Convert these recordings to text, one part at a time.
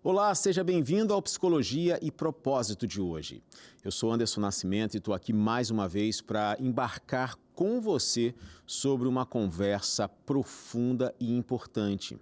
Olá, seja bem-vindo ao Psicologia e Propósito de hoje. Eu sou Anderson Nascimento e estou aqui mais uma vez para embarcar com você sobre uma conversa profunda e importante.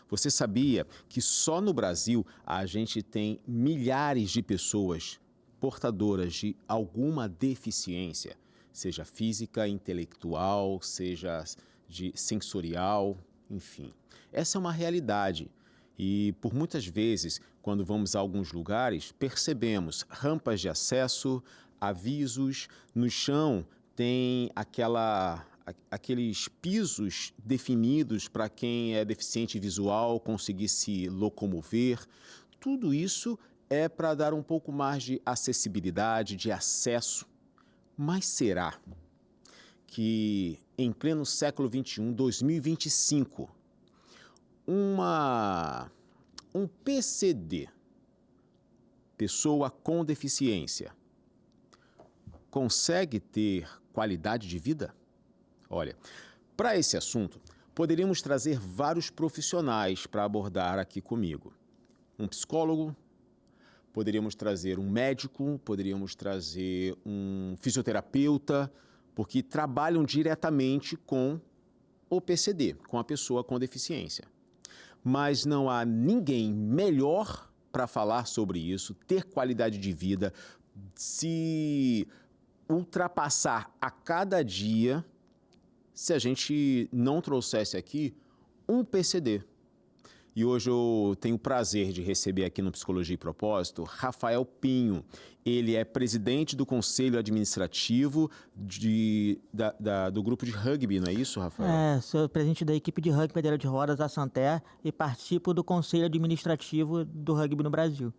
Você sabia que só no Brasil a gente tem milhares de pessoas portadoras de alguma deficiência, seja física, intelectual, seja de sensorial, enfim. Essa é uma realidade. E por muitas vezes, quando vamos a alguns lugares, percebemos rampas de acesso, avisos, no chão tem aqueles pisos definidos para quem é deficiente visual conseguir se locomover. Tudo isso é para dar um pouco mais de acessibilidade, de acesso. Mas será que em pleno século XXI, 2025, um PCD, pessoa com deficiência, consegue ter qualidade de vida? Olha, para esse assunto, poderíamos trazer vários profissionais para abordar aqui comigo. Um psicólogo, poderíamos trazer um médico, poderíamos trazer um fisioterapeuta, porque trabalham diretamente com o PCD, com a pessoa com deficiência. Mas não há ninguém melhor para falar sobre isso, ter qualidade de vida, se ultrapassar a cada dia, se a gente não trouxesse aqui um PCD. E hoje eu tenho o prazer de receber aqui no Psicologia e Propósito Rafael Pinho. Ele é presidente do Conselho Administrativo do grupo de rugby, não é isso, Rafael? Sou presidente da equipe de rugby cadeira de rodas da Santer e participo do Conselho Administrativo do Rugby no Brasil.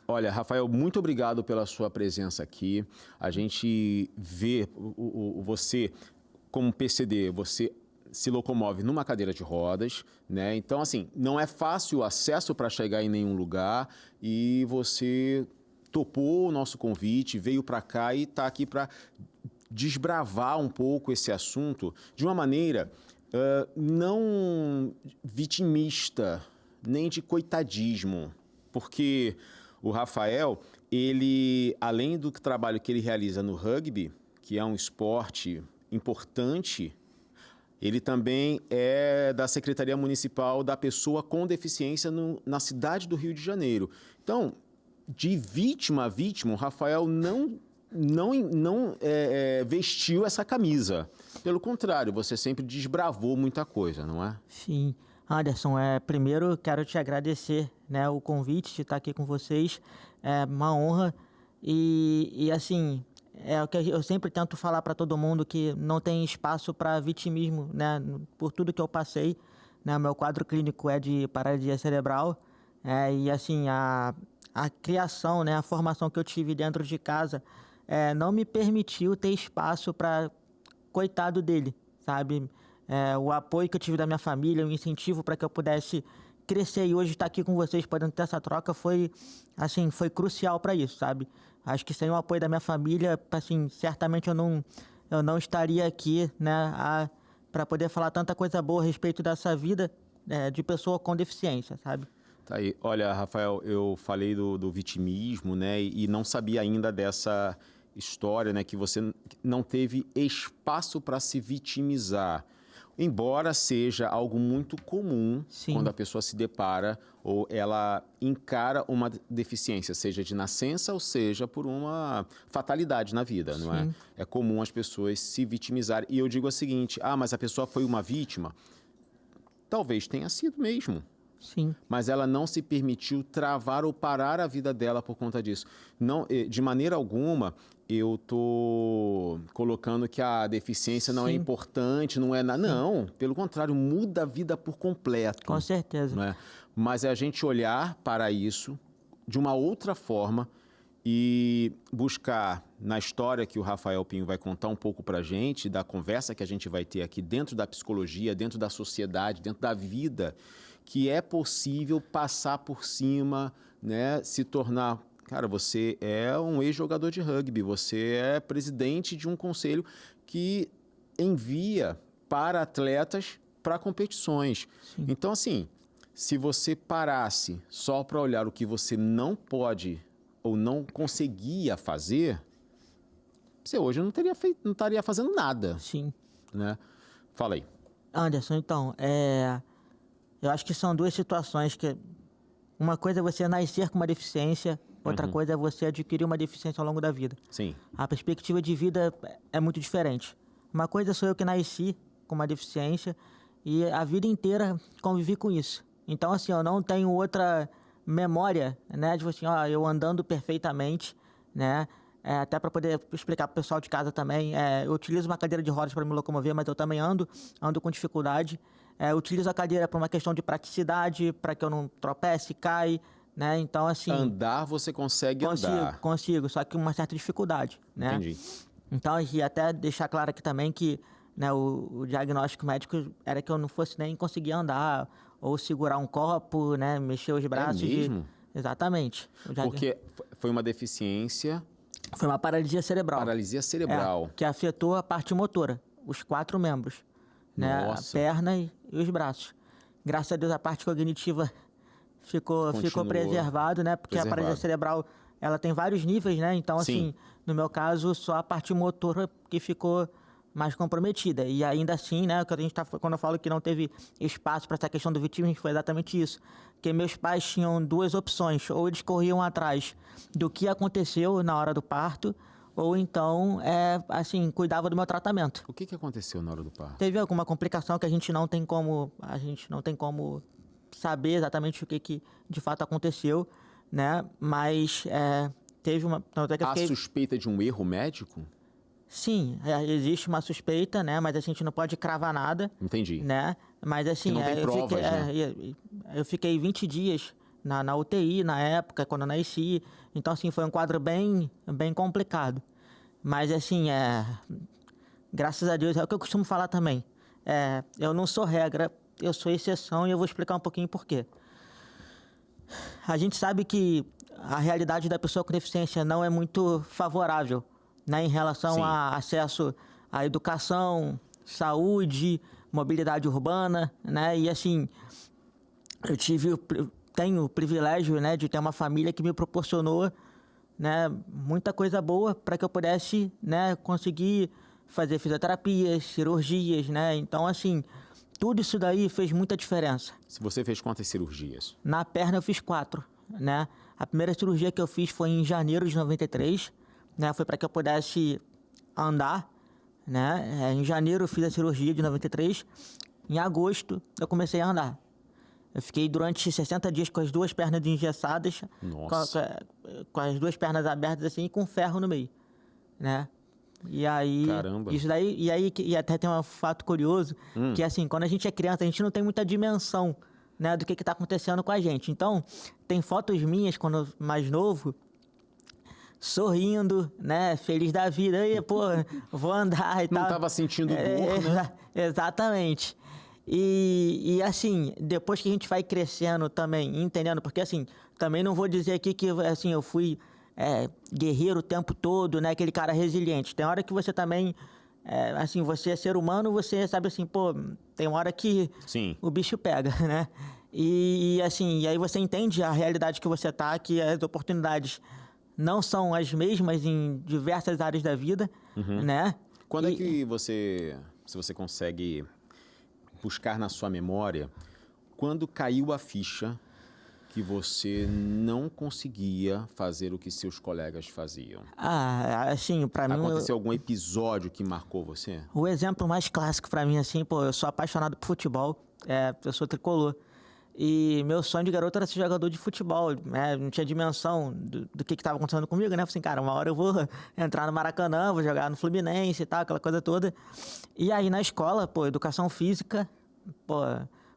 Olha, Rafael, muito obrigado pela sua presença aqui. A gente vê você como PCD, você se locomove numa cadeira de rodas, né? Então, assim, não é fácil o acesso para chegar em nenhum lugar e você topou o nosso convite, veio para cá e está aqui para desbravar um pouco esse assunto de uma maneira não vitimista, nem de coitadismo, porque o Rafael, ele, além do trabalho que ele realiza no rugby, que é um esporte importante, ele também é da Secretaria Municipal da Pessoa com Deficiência na cidade do Rio de Janeiro. Então, de vítima a vítima, o Rafael não vestiu essa camisa. Pelo contrário, você sempre desbravou muita coisa, não é? Sim. Anderson, primeiro quero te agradecer, né, o convite de estar aqui com vocês. É uma honra e assim, é o que eu sempre tento falar para todo mundo, que não tem espaço para vitimismo, né, por tudo que eu passei, né, o meu quadro clínico é de paralisia cerebral, e assim, a criação, né, a formação que eu tive dentro de casa não me permitiu ter espaço para coitado dele, sabe? O apoio que eu tive da minha família, o incentivo para que eu pudesse crescer e hoje estar aqui com vocês, podendo ter essa troca, foi crucial para isso, sabe? Acho que sem o apoio da minha família, assim, certamente eu não estaria aqui, né, para poder falar tanta coisa boa a respeito dessa vida de pessoa com deficiência, sabe? Tá aí. Olha, Rafael, eu falei do vitimismo, né, e não sabia ainda dessa história, né, que você não teve espaço para se vitimizar. Embora seja algo muito comum. Sim. Quando a pessoa se depara ou ela encara uma deficiência, seja de nascença ou seja por uma fatalidade na vida, sim, não é? É comum as pessoas se vitimizarem. E eu digo o seguinte, mas a pessoa foi uma vítima? Talvez tenha sido mesmo. Sim. Mas ela não se permitiu travar ou parar a vida dela por conta disso. Não, de maneira alguma, eu estou colocando que a deficiência não é importante, não é nada. Não, pelo contrário, muda a vida por completo. Com certeza. Não é? Mas é a gente olhar para isso de uma outra forma e buscar, na história que o Rafael Pinho vai contar um pouco para a gente, da conversa que a gente vai ter aqui dentro da psicologia, dentro da sociedade, dentro da vida, que é possível passar por cima, né, se tornar... Cara, você é um ex-jogador de rugby, você é presidente de um conselho que envia para atletas para competições. Sim. Então, assim, Se você parasse só para olhar o que você não pode ou não conseguia fazer, você hoje não estaria fazendo nada, Sim. né? Fala aí. Anderson, então, eu acho que são duas situações que... Uma coisa é você nascer com uma deficiência, outra coisa é você adquirir uma deficiência ao longo da vida. Sim. A perspectiva de vida é muito diferente. Uma coisa sou eu que nasci com uma deficiência e a vida inteira convivi com isso. Então, assim, eu não tenho outra memória, né? Tipo assim, eu andando perfeitamente, né? Até para poder explicar para o pessoal de casa também, eu utilizo uma cadeira de rodas para me locomover, mas eu também ando com dificuldade. Eu utilizo a cadeira para uma questão de praticidade, para que eu não tropece, caia, né? Então, assim... Andar você consegue andar. Consigo, só que com uma certa dificuldade, né? Entendi. Então, e até deixar claro aqui também que, né, o diagnóstico médico era que eu não fosse nem conseguir andar ou segurar um copo, né, mexer os braços. É mesmo? Exatamente. Porque foi uma deficiência... Foi uma paralisia cerebral. Paralisia cerebral. Que afetou a parte motora, os 4 membros, né, Nossa. a perna e os braços. Graças a Deus a parte cognitiva ficou preservado, né, porque a paralisia cerebral, ela tem vários níveis, né, então assim, no meu caso, só a parte motora que ficou mais comprometida. E ainda assim, né, quando eu falo que não teve espaço para essa questão do vitimismo, foi exatamente isso. Porque meus pais tinham 2 opções, ou eles corriam atrás do que aconteceu na hora do parto, ou então, assim, cuidava do meu tratamento. O que aconteceu na hora do parto? Teve alguma complicação que a gente não tem como saber exatamente o que de fato aconteceu, né? Mas teve uma... Há suspeita de um erro médico? Sim, existe uma suspeita, né? Mas a gente não pode cravar nada. Entendi. Né? Mas assim, não tem provas, né? Eu fiquei 20 dias na UTI na época, quando eu nasci. Então, assim, foi um quadro bem complicado. Mas assim, graças a Deus, é o que eu costumo falar também. Eu não sou regra, eu sou exceção e eu vou explicar um pouquinho por quê. A gente sabe que a realidade da pessoa com deficiência não é muito favorável, né, em relação a acesso à educação, saúde, mobilidade urbana, né? E assim, tenho o privilégio, né, de ter uma família que me proporcionou, né, muita coisa boa para que eu pudesse, né, conseguir fazer fisioterapia, cirurgias, né? Então, assim, tudo isso daí fez muita diferença. Se você fez quantas cirurgias? Na perna eu fiz 4, né? A primeira cirurgia que eu fiz foi em janeiro de 93, né? Foi para que eu pudesse andar, né? Em janeiro eu fiz a cirurgia de 93. Em agosto eu comecei a andar. Eu fiquei durante 60 dias com as 2 pernas engessadas, com as 2 pernas abertas assim e com ferro no meio, né? E aí, caramba. Isso daí, e até tem um fato curioso, que assim, quando a gente é criança, a gente não tem muita dimensão, né, do que está acontecendo com a gente. Então, tem fotos minhas quando mais novo, sorrindo, né, feliz da vida, aí, pô, vou andar e tal. Não estava sentindo dor, né? Exatamente. E assim, depois que a gente vai crescendo também, entendendo, porque assim, também não vou dizer aqui que assim, eu fui guerreiro o tempo todo, né, aquele cara resiliente. Tem hora que você também, assim, você é ser humano, você sabe assim, pô, tem hora que o bicho pega, né? E assim, e aí você entende a realidade que você tá, que as oportunidades não são as mesmas em diversas áreas da vida, né? Quando é que se você consegue buscar na sua memória, quando caiu a ficha que você não conseguia fazer o que seus colegas faziam? Assim, pra mim... Aconteceu algum episódio que marcou você? O exemplo mais clássico pra mim, assim, pô, eu sou apaixonado por futebol, eu sou tricolor. E meu sonho de garoto era ser jogador de futebol, né? Não tinha dimensão do que estava acontecendo comigo, né? Falei assim, cara, uma hora eu vou entrar no Maracanã, vou jogar no Fluminense e tal, aquela coisa toda. E aí na escola, pô, educação física, pô,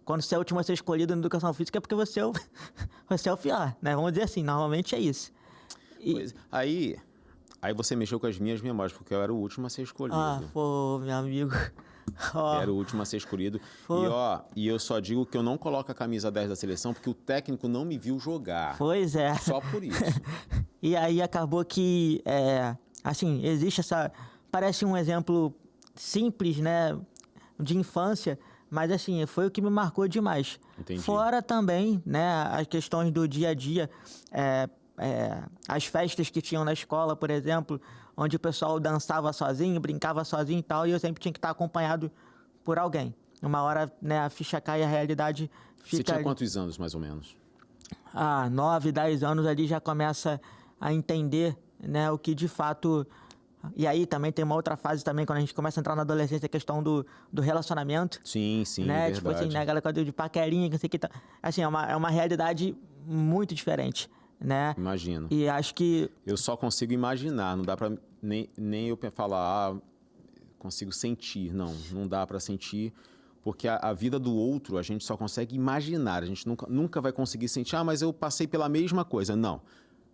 quando você é o último a ser escolhido na educação física é porque você é o pior, né? Vamos dizer assim, normalmente é isso. Pois, aí você mexeu com as minhas memórias, porque eu era o último a ser escolhido. Pô, meu amigo... Era o último a ser escolhido. E eu só digo que eu não coloco a camisa 10 da seleção porque o técnico não me viu jogar. Pois é. Só por isso. E aí acabou que, assim, existe essa... Parece um exemplo simples, né, de infância, Mas, assim, foi o que me marcou demais. Entendi. Fora também, né, as questões do dia a dia, as festas que tinham na escola, por exemplo, onde o pessoal dançava sozinho, brincava sozinho e tal, e eu sempre tinha que estar acompanhado por alguém. Uma hora, né, a ficha cai e a realidade fica... Você tinha quantos anos, mais ou menos? 9, 10 anos ali já começa a entender, né, o que de fato... E aí também tem uma outra fase também, quando a gente começa a entrar na adolescência, a questão do relacionamento. Sim, Né? verdade. Tipo assim, né, aquela coisa de paquerinha, que não sei o que tá. Assim, é uma realidade muito diferente, né? Imagino. E acho que... Eu só consigo imaginar, não dá pra nem eu falar, consigo sentir. Não dá pra sentir, porque a vida do outro a gente só consegue imaginar. A gente nunca vai conseguir sentir, mas eu passei pela mesma coisa. Não.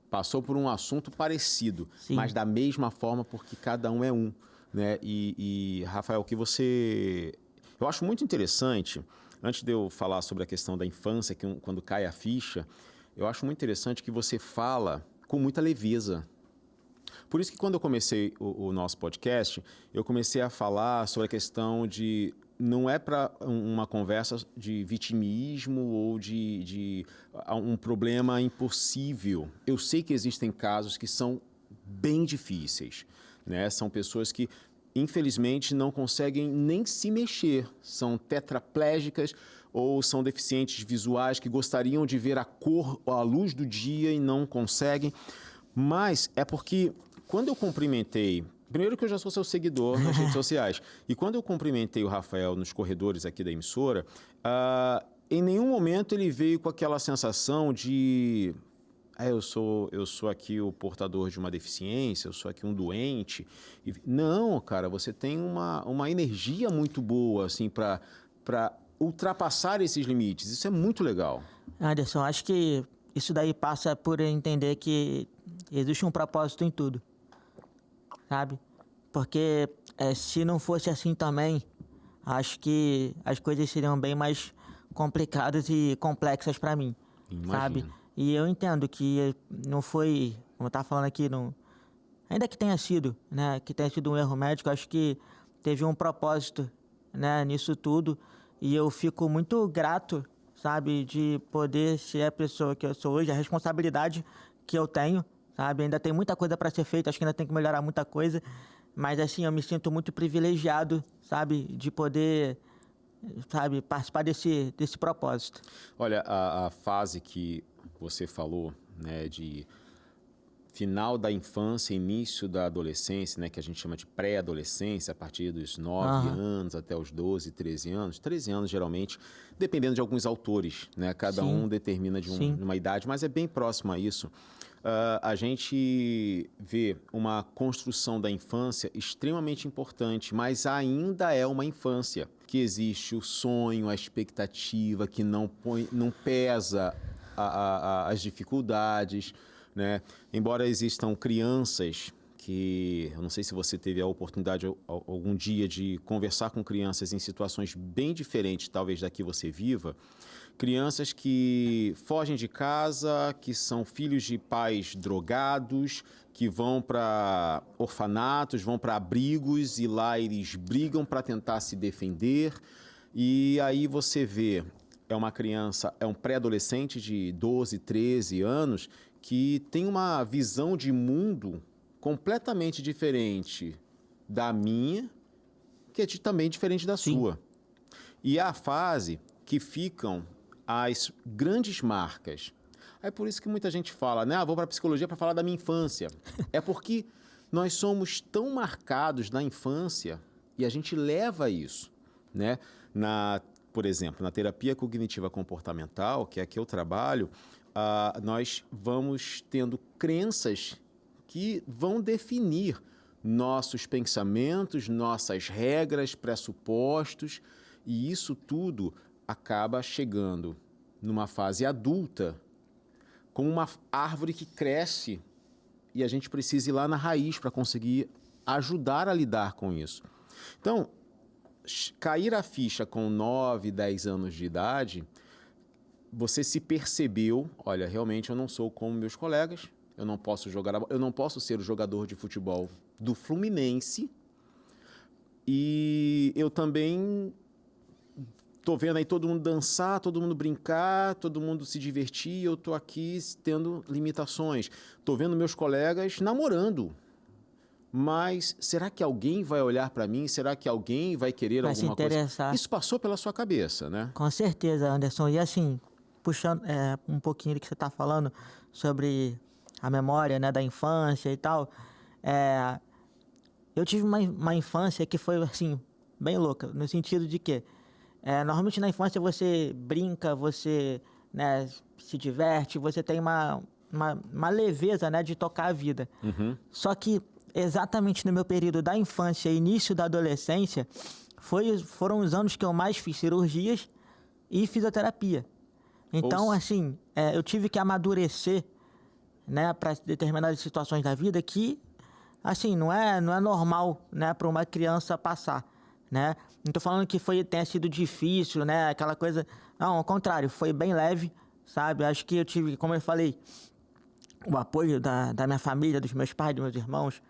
Passou por um assunto parecido, Sim. mas da mesma forma, porque cada um é um, né? E Rafael, o que você... Eu acho muito interessante, antes de eu falar sobre a questão da infância, quando cai a ficha, eu acho muito interessante que você fala com muita leveza. Por isso que quando eu comecei o nosso podcast, eu comecei a falar sobre a questão de... Não é para uma conversa de vitimismo ou de um problema impossível. Eu sei que existem casos que são bem difíceis, né? São pessoas que, infelizmente, não conseguem nem se mexer. São tetraplégicas ou são deficientes visuais que gostariam de ver a cor ou a luz do dia e não conseguem. Mas é porque quando eu cumprimentei... Primeiro que eu já sou seu seguidor nas redes sociais. E quando eu cumprimentei o Rafael nos corredores aqui da emissora, em nenhum momento ele veio com aquela sensação de... eu sou aqui o portador de uma deficiência, eu sou aqui um doente. Não, cara, você tem uma energia muito boa, assim, para ultrapassar esses limites. Isso é muito legal. Anderson, acho que isso daí passa por entender que existe um propósito em tudo, sabe? Porque se não fosse assim também, acho que as coisas seriam bem mais complicadas e complexas para mim, sabe? E eu entendo que não foi, como eu estava falando aqui, não, ainda que tenha sido, né, que tenha sido um erro médico, acho que teve um propósito, né, nisso tudo. E eu fico muito grato, sabe, de poder ser a pessoa que eu sou hoje, a responsabilidade que eu tenho, sabe? Ainda tem muita coisa para ser feita, acho que ainda tem que melhorar muita coisa. Mas, assim, eu me sinto muito privilegiado, sabe, de poder, sabe, participar desse propósito. Olha, a fase que você falou, né, de final da infância, início da adolescência, né, que a gente chama de pré-adolescência, a partir dos 9 anos até os 12, 13 anos. 13 anos, geralmente, dependendo de alguns autores, né? Cada um determina de uma idade, mas é bem próximo a isso. A gente vê uma construção da infância extremamente importante, mas ainda é uma infância, que existe o sonho, a expectativa, que não pesa as dificuldades, né? Embora existam crianças que... Eu não sei se você teve a oportunidade algum dia de conversar com crianças em situações bem diferentes, talvez da que você viva. Crianças que fogem de casa, que são filhos de pais drogados, que vão para orfanatos, vão para abrigos e lá eles brigam para tentar se defender. E aí você vê, é uma criança, é um pré-adolescente de 12, 13 anos que tem uma visão de mundo completamente diferente da minha, que é também diferente da sua. E é a fase que ficam as grandes marcas. É por isso que muita gente fala, né? Vou para a psicologia para falar da minha infância. É porque nós somos tão marcados na infância e a gente leva isso, né? Por exemplo, na terapia cognitiva comportamental, que é a que eu trabalho, nós vamos tendo crenças que vão definir nossos pensamentos, nossas regras, pressupostos, e isso tudo acaba chegando numa fase adulta como uma árvore que cresce e a gente precisa ir lá na raiz para conseguir ajudar a lidar com isso. Então, cair a ficha com 9, 10 anos de idade, você se percebeu, olha, realmente eu não sou como meus colegas, eu não posso ser o jogador de futebol do Fluminense e eu também tô vendo aí todo mundo dançar, todo mundo brincar, todo mundo se divertir, e eu tô aqui tendo limitações. Tô vendo meus colegas namorando. Mas será que alguém vai olhar para mim? Será que alguém vai querer Vai se alguma coisa? interessar. Isso passou pela sua cabeça, né? Com certeza, Anderson. E assim, puxando um pouquinho do que você está falando sobre a memória, né, da infância e tal, eu tive uma infância que foi, assim, bem louca, no sentido de que, normalmente na infância você brinca, você, né, se diverte, você tem uma leveza, né, de tocar a vida. Só que exatamente no meu período da infância e início da adolescência, foram os anos que eu mais fiz cirurgias e fisioterapia. Então, assim, eu tive que amadurecer, né, para determinadas situações da vida que, assim, não é normal, né, para uma criança passar, né? Não tô falando que tenha sido difícil, né, aquela coisa... Não, ao contrário, foi bem leve, sabe? Acho que eu tive, como eu falei, o apoio da minha família, dos meus pais, dos meus irmãos,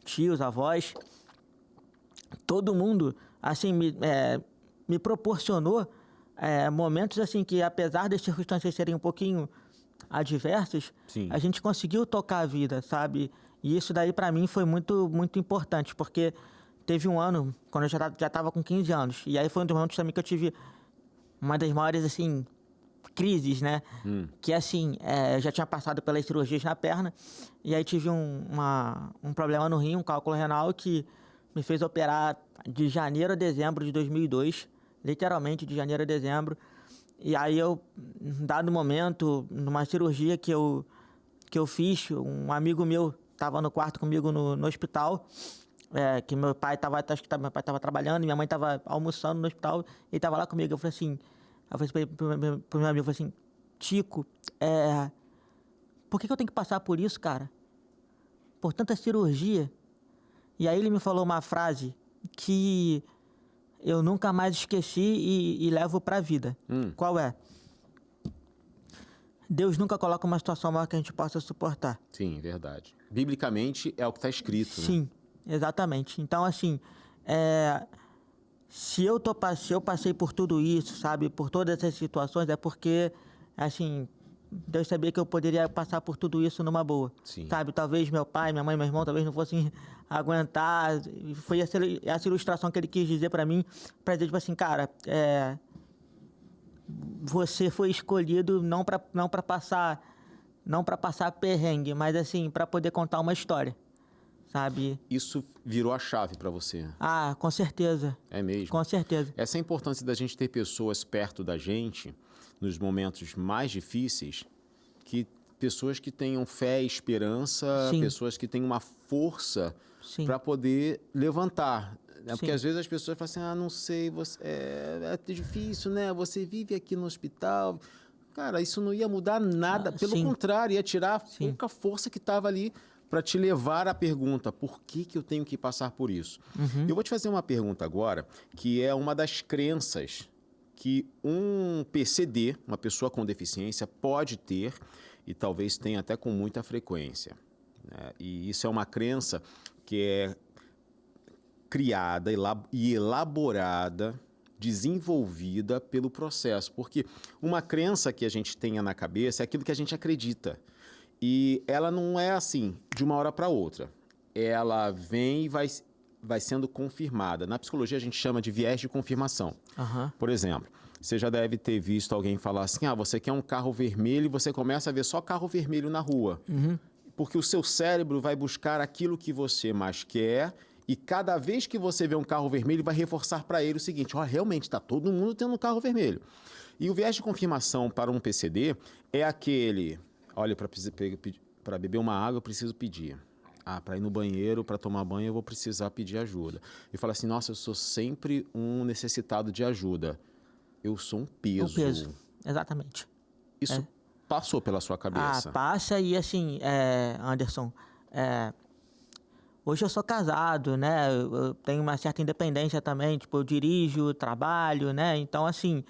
tios, avós, todo mundo, assim, me proporcionou momentos, assim, que apesar das circunstâncias serem um pouquinho adversas, Sim. a gente conseguiu tocar a vida, sabe? E isso daí, para mim, foi muito, muito importante, porque teve um ano, quando eu já estava com 15 anos, e aí foi um dos momentos também que eu tive uma das maiores, assim, crises, né? Que assim, eu já tinha passado pelas cirurgias na perna e aí tive um problema no rim, um cálculo renal que me fez operar de janeiro a dezembro de 2002, literalmente de janeiro a dezembro. E aí eu, em dado momento, numa cirurgia que eu fiz, um amigo meu estava no quarto comigo no hospital, que meu pai estava trabalhando, minha mãe estava almoçando no hospital, ele estava lá comigo. Eu falei assim, eu falei pro meu amigo, eu falei assim, Tico, por que eu tenho que passar por isso, cara? Por tanta cirurgia? E aí ele me falou uma frase que eu nunca mais esqueci e levo pra vida. Qual é? Deus nunca coloca uma situação maior que a gente possa suportar. Sim, verdade. Biblicamente é o que está escrito, né? Sim, exatamente. Então, assim, se eu passei por tudo isso, sabe, por todas essas situações, é porque, assim, Deus sabia que eu poderia passar por tudo isso numa boa. Sim. Sabe, talvez meu pai, minha mãe, meu irmão, talvez não fossem aguentar. Foi essa ilustração que ele quis dizer pra mim, pra dizer, tipo assim, cara, você foi escolhido não pra passar perrengue, mas assim, pra poder contar uma história, sabe? Isso virou a chave para você. Ah, com certeza. É mesmo? Com certeza. Essa é a importância da gente ter pessoas perto da gente, nos momentos mais difíceis, pessoas que tenham fé e esperança, Sim. pessoas que tenham uma força Sim. para poder levantar. Né? Porque Sim. às vezes as pessoas falam assim, não sei, é difícil, né? Você vive aqui no hospital. Cara, isso não ia mudar nada. Pelo sim. contrário, ia tirar a Sim. pouca força que estava ali para te levar à pergunta, por que eu tenho que passar por isso? Eu vou te fazer uma pergunta agora, que é uma das crenças que um PCD, uma pessoa com deficiência, pode ter e talvez tenha até com muita frequência. Né? E isso é uma crença que é criada e elaborada, desenvolvida pelo processo. Porque uma crença que a gente tenha na cabeça é aquilo que a gente acredita. E ela não é assim, de uma hora para outra. Ela vem e vai sendo confirmada. Na psicologia a gente chama de viés de confirmação. Por exemplo, você já deve ter visto alguém falar assim, você quer um carro vermelho e você começa a ver só carro vermelho na rua. Porque o seu cérebro vai buscar aquilo que você mais quer e cada vez que você vê um carro vermelho vai reforçar para ele o seguinte, realmente está todo mundo tendo um carro vermelho. E o viés de confirmação para um PCD é aquele, olha, para beber uma água eu preciso pedir. Para ir no banheiro, para tomar banho, eu vou precisar pedir ajuda. E fala assim, nossa, eu sou sempre um necessitado de ajuda. Eu sou um peso. Um peso, exatamente. Isso passou pela sua cabeça? Passa e assim, Anderson, hoje eu sou casado, né? Eu tenho uma certa independência também, tipo, eu dirijo, trabalho, né? Então, assim,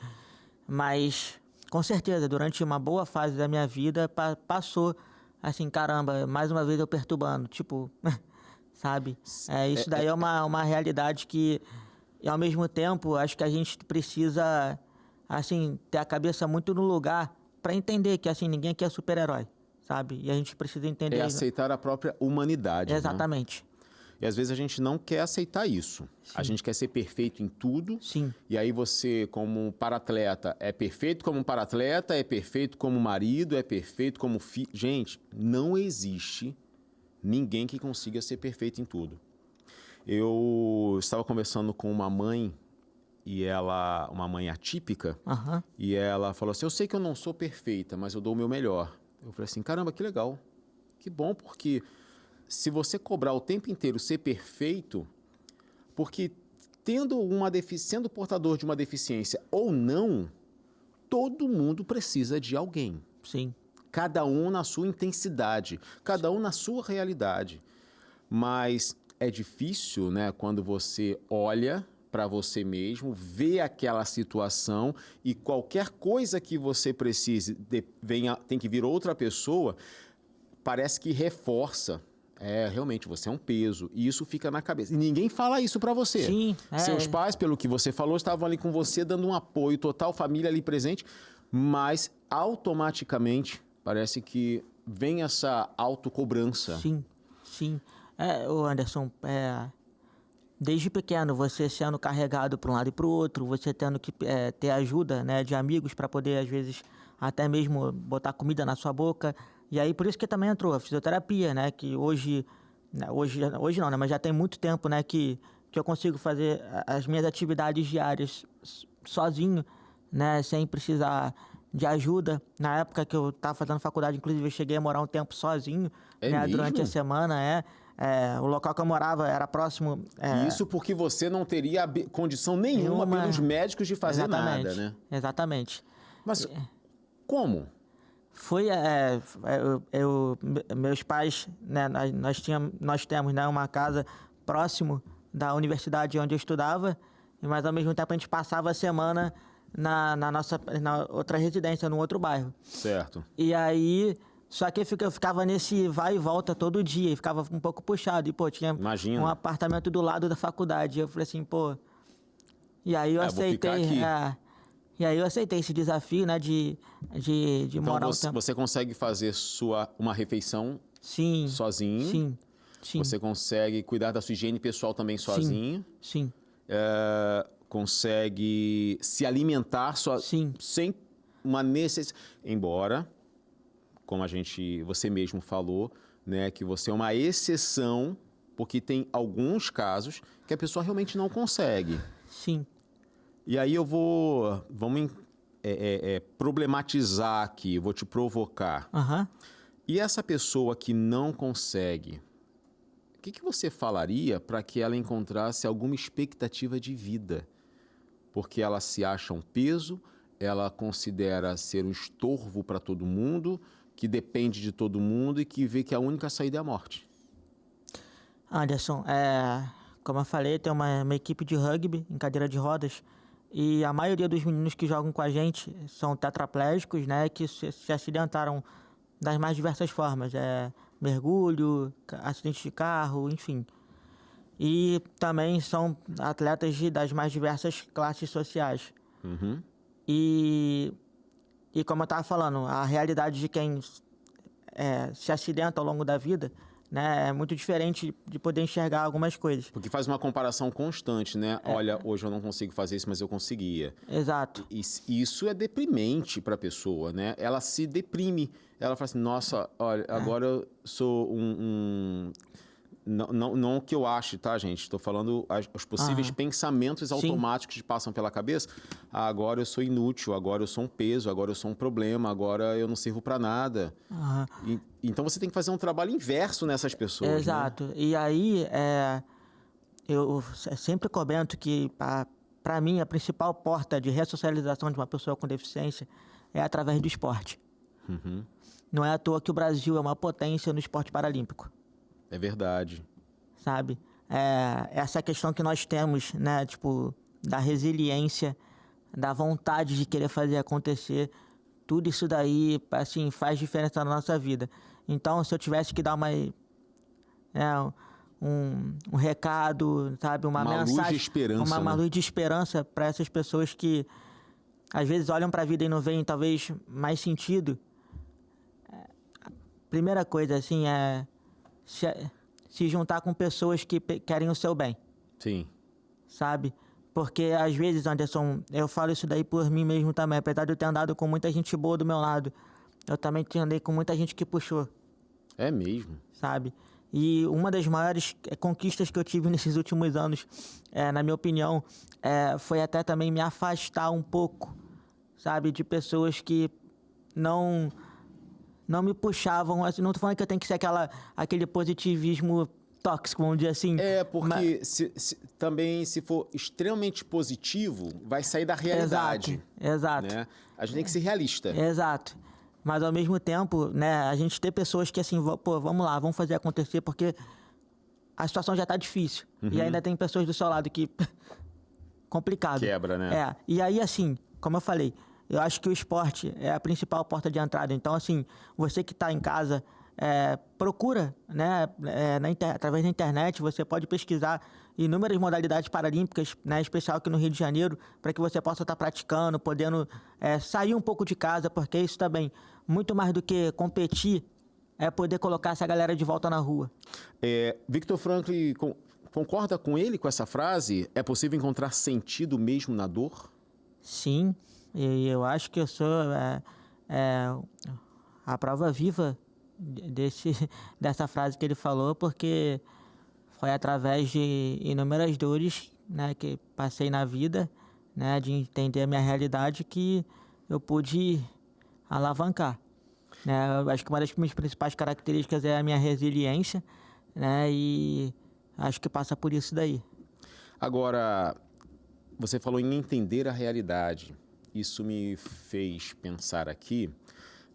mas com certeza, durante uma boa fase da minha vida, passou assim, caramba, mais uma vez eu perturbando, tipo, sabe? Isso daí é uma realidade que, e ao mesmo tempo, acho que a gente precisa assim, ter a cabeça muito no lugar para entender que, assim, ninguém aqui é super-herói, sabe? E a gente precisa entender... É aceitar a própria humanidade, né? Exatamente. E às vezes a gente não quer aceitar isso. Sim. A gente quer ser perfeito em tudo. Sim. E aí você, como paratleta, é perfeito como paratleta, é perfeito como marido, é perfeito como filho. Gente, não existe ninguém que consiga ser perfeito em tudo. Eu estava conversando com uma mãe, uma mãe atípica, e ela falou assim, eu sei que eu não sou perfeita, mas eu dou o meu melhor. Eu falei assim, caramba, que legal. Que bom, porque... se você cobrar o tempo inteiro ser perfeito, porque sendo portador de uma deficiência ou não, todo mundo precisa de alguém. Sim. Cada um na sua intensidade, cada um na sua realidade. Mas é difícil, né, quando você olha para você mesmo, vê aquela situação e qualquer coisa que você precise, tem que vir outra pessoa, parece que reforça. Realmente, você é um peso. E isso fica na cabeça. E ninguém fala isso pra você. Sim. Seus pais, pelo que você falou, estavam ali com você, dando um apoio total, família ali presente. Mas, automaticamente, parece que vem essa autocobrança. Sim, sim. Anderson, desde pequeno, você sendo carregado para um lado e para o outro, você tendo que ter ajuda, né, de amigos para poder, às vezes, até mesmo botar comida na sua boca. E aí, por isso que também entrou a fisioterapia, né? Que hoje não, né? Mas já tem muito tempo, né? Que eu consigo fazer as minhas atividades diárias sozinho, né? Sem precisar de ajuda. Na época que eu estava fazendo faculdade, inclusive, eu cheguei a morar um tempo sozinho, né? Durante a semana, o local que eu morava era próximo... Isso porque você não teria condição nenhuma pelos médicos de fazer nada, né? Exatamente. Mas como? Foi, meus pais, né, nós temos, né, uma casa próximo da universidade onde eu estudava, mas ao mesmo tempo a gente passava a semana na outra residência, num outro bairro. Certo. E aí, só que eu ficava nesse vai e volta todo dia, e ficava um pouco puxado. E, pô, tinha um apartamento do lado da faculdade. Eu falei assim, pô... E aí eu aceitei... E aí eu aceitei esse desafio, né, de morar Então você consegue fazer uma refeição sozinho? Sim. Você consegue cuidar da sua higiene pessoal também sozinho? Sim. Consegue se alimentar sem uma necessidade. Embora, como você mesmo falou, né, que você é uma exceção, porque tem alguns casos que a pessoa realmente não consegue. Sim. E aí vamos problematizar aqui, vou te provocar. E essa pessoa que não consegue, o que você falaria para que ela encontrasse alguma expectativa de vida? Porque ela se acha um peso, ela considera ser um estorvo para todo mundo, que depende de todo mundo e que vê que a única saída é a morte. Anderson, como eu falei, tem uma equipe de rugby em cadeira de rodas. E a maioria dos meninos que jogam com a gente são tetraplégicos, né? Que se acidentaram das mais diversas formas. Mergulho, acidente de carro, enfim. E também são atletas das mais diversas classes sociais. E como eu estava falando, a realidade de quem se acidenta ao longo da vida, né, é muito diferente de poder enxergar algumas coisas. Porque faz uma comparação constante, né? Olha, hoje eu não consigo fazer isso, mas eu conseguia. Exato. Isso é deprimente para a pessoa, né? Ela se deprime. Ela fala assim, nossa, olha, agora eu sou Não o que eu acho, tá, gente? Estou falando os possíveis pensamentos automáticos que passam pela cabeça. Agora eu sou inútil, agora eu sou um peso, agora eu sou um problema, agora eu não sirvo para nada. Então você tem que fazer um trabalho inverso nessas pessoas. Exato. Né? E aí, eu sempre comento que, para mim, a principal porta de ressocialização de uma pessoa com deficiência é através do esporte. Não é à toa que o Brasil é uma potência no esporte paralímpico. É verdade. Sabe? Essa questão que nós temos, né? Tipo, da resiliência, da vontade de querer fazer acontecer. Tudo isso daí, assim, faz diferença na nossa vida. Então, se eu tivesse que dar um recado, sabe? Uma mensagem... Luz de esperança. Uma luz de esperança para essas pessoas que às vezes olham para a vida e não veem talvez mais sentido, primeira coisa, assim, é se juntar com pessoas que querem o seu bem, Sim. sabe? Porque às vezes, Anderson, eu falo isso daí por mim mesmo também, apesar de eu ter andado com muita gente boa do meu lado, eu também andei com muita gente que puxou, É mesmo? sabe? E uma das maiores conquistas que eu tive nesses últimos anos, na minha opinião, foi até também me afastar um pouco, sabe? De pessoas que não me puxavam. Assim, não tô falando que eu tenho que ser aquele positivismo tóxico, vamos dizer assim. Porque também, se for extremamente positivo, vai sair da realidade. Exato. Né? A gente tem que ser realista. Exato. Mas, ao mesmo tempo, né, a gente ter pessoas que, assim, pô, vamos lá, vamos fazer acontecer, porque a situação já tá difícil. E ainda tem pessoas do seu lado que... complicado. Quebra, né? E aí, assim, como eu falei, eu acho que o esporte é a principal porta de entrada. Então, assim, você que está em casa, procura, né, através da internet, você pode pesquisar inúmeras modalidades paralímpicas, né, especial aqui no Rio de Janeiro, para que você possa estar praticando, podendo sair um pouco de casa, porque isso também, muito mais do que competir, é poder colocar essa galera de volta na rua. Viktor Frankl concorda com ele, com essa frase? É possível encontrar sentido mesmo na dor? Sim, e eu acho que eu sou a prova viva dessa frase que ele falou, porque foi através de inúmeras dores, né, que passei na vida, né, de entender a minha realidade, que eu pude alavancar. Né? Eu acho que uma das minhas principais características é a minha resiliência, né, e acho que passa por isso daí. Agora, você falou em entender a realidade. Isso me fez pensar aqui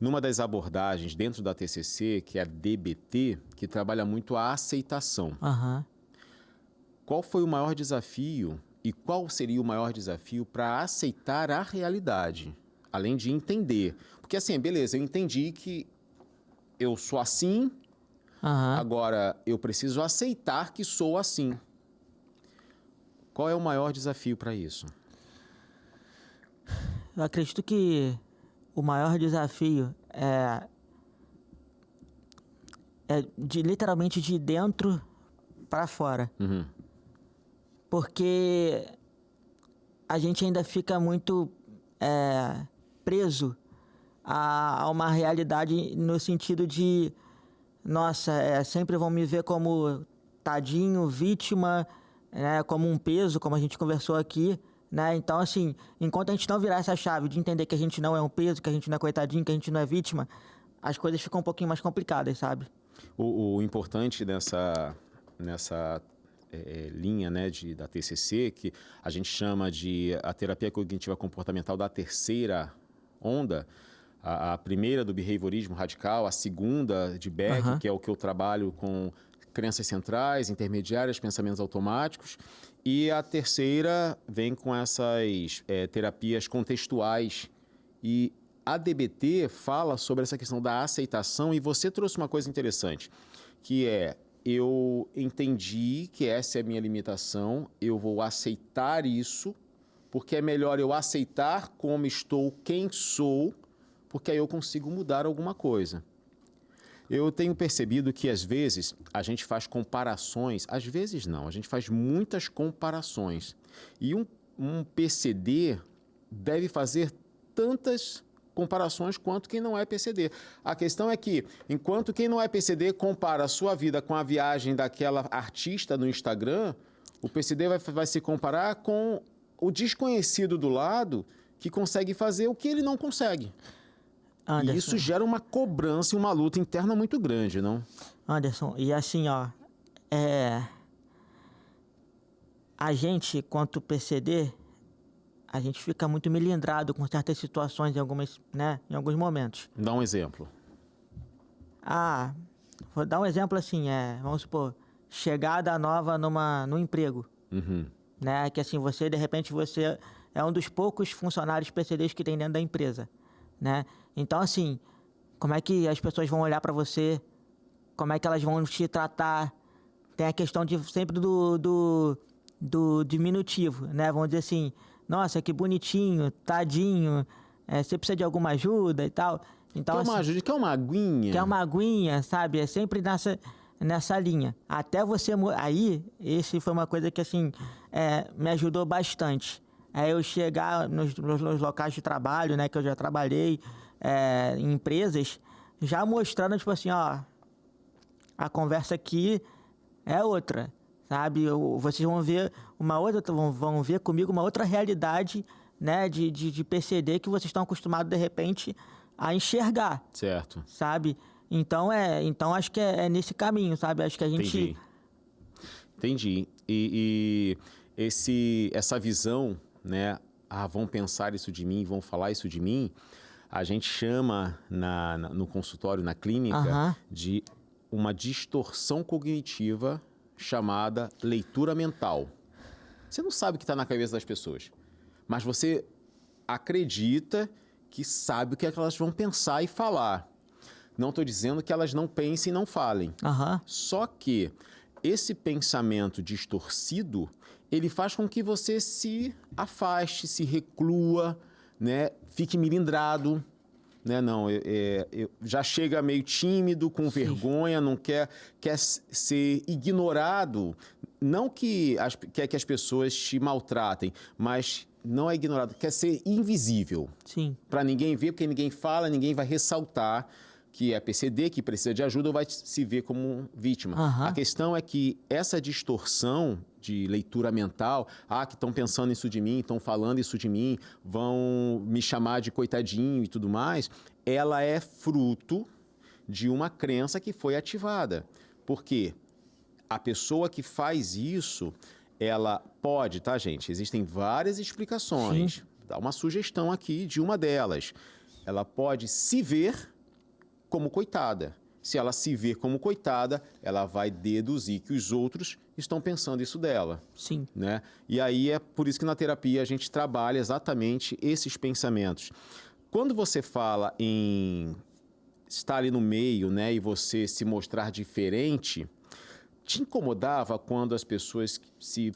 numa das abordagens dentro da TCC, que é a DBT, que trabalha muito a aceitação. Uhum. Qual foi o maior desafio e qual seria o maior desafio para aceitar a realidade, além de entender? Porque assim, beleza, eu entendi que eu sou assim, agora eu preciso aceitar que sou assim. Qual é o maior desafio para isso? Eu acredito que o maior desafio é literalmente de dentro para fora. Uhum. Porque a gente ainda fica muito preso a uma realidade no sentido de, nossa, sempre vão me ver como tadinho, vítima, né, como um peso, como a gente conversou aqui. Né? Então, assim, enquanto a gente não virar essa chave de entender que a gente não é um peso, que a gente não é coitadinho, que a gente não é vítima, as coisas ficam um pouquinho mais complicadas, sabe? O importante nessa linha, né, da TCC, que a gente chama de a terapia cognitiva comportamental da terceira onda, a primeira do behaviorismo radical, a segunda de Beck, que é o que eu trabalho com crenças centrais, intermediárias, pensamentos automáticos. E a terceira vem com essas terapias contextuais. E a DBT fala sobre essa questão da aceitação, e você trouxe uma coisa interessante, que eu entendi que essa é a minha limitação, eu vou aceitar isso, porque é melhor eu aceitar como estou, quem sou, porque aí eu consigo mudar alguma coisa. Eu tenho percebido que, às vezes, a gente faz comparações, às vezes não, a gente faz muitas comparações. E um PCD deve fazer tantas comparações quanto quem não é PCD. A questão é que, enquanto quem não é PCD compara a sua vida com a viagem daquela artista no Instagram, o PCD vai se comparar com o desconhecido do lado que consegue fazer o que ele não consegue. Anderson. E isso gera uma cobrança e uma luta interna muito grande, não? Anderson, e assim, ó, a gente, quanto PCD, a gente fica muito melindrado com certas situações em alguns momentos. Dá um exemplo. Vou dar um exemplo assim, vamos supor, chegada nova no emprego. Uhum. Né? Que assim, de repente, você é um dos poucos funcionários PCDs que tem dentro da empresa, né? Então, assim, como é que as pessoas vão olhar para você? Como é que elas vão te tratar? Tem a questão sempre do diminutivo, né? Vamos dizer assim, nossa, que bonitinho, tadinho, você precisa de alguma ajuda e tal. Então, Quer uma ajuda? Quer uma aguinha? Quer uma aguinha, sabe? É sempre nessa linha. Até você... Aí, esse foi uma coisa que, assim, me ajudou bastante. Eu chegar nos locais de trabalho, né? Que eu já trabalhei em empresas, já mostrando, tipo assim, ó... A conversa aqui é outra, sabe? Vocês vão ver vão ver comigo uma outra realidade, né? De PCD que vocês estão acostumados, de repente, a enxergar. Certo. Sabe? Então, acho que é nesse caminho, sabe? Acho que a gente... Entendi. E essa visão, né? Vão pensar isso de mim, vão falar isso de mim, a gente chama no consultório, na clínica, de uma distorção cognitiva chamada leitura mental. Você não sabe o que está na cabeça das pessoas, mas você acredita que sabe o que é que elas vão pensar e falar. Não estou dizendo que elas não pensem e não falem. Só que esse pensamento distorcido, ele faz com que você se afaste, se reclua, né? Fique melindrado. Né? Não, já chega meio tímido, com vergonha, não quer ser ignorado. Não que quer que as pessoas te maltratem, mas não é ignorado, quer ser invisível. Sim. Para ninguém ver, porque ninguém fala, ninguém vai ressaltar que é PCD, que precisa de ajuda ou vai se ver como vítima. A questão é que essa distorção de leitura mental, que estão pensando isso de mim, estão falando isso de mim, vão me chamar de coitadinho e tudo mais, ela é fruto de uma crença que foi ativada. Porque a pessoa que faz isso, ela pode, tá, gente? Existem várias explicações. Sim. Dá uma sugestão aqui de uma delas. Ela pode se ver como coitada. Se ela se ver como coitada, ela vai deduzir que os outros estão pensando isso dela. Sim. Né? E aí é por isso que na terapia a gente trabalha exatamente esses pensamentos. Quando você fala em estar ali no meio, né, e você se mostrar diferente, te incomodava quando as pessoas se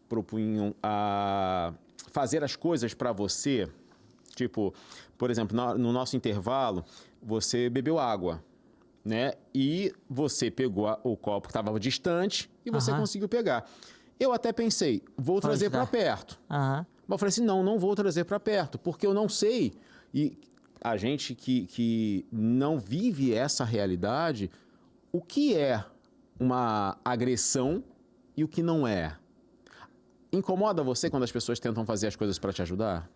propunham a fazer as coisas para você? Tipo, por exemplo, no nosso intervalo, você bebeu água, né? E você pegou o copo que estava distante e você conseguiu pegar. Eu até pensei, vou trazer para perto. Mas eu falei assim, não vou trazer para perto, porque eu não sei. E a gente que não vive essa realidade, o que é uma agressão e o que não é? Incomoda você quando as pessoas tentam fazer as coisas para te ajudar?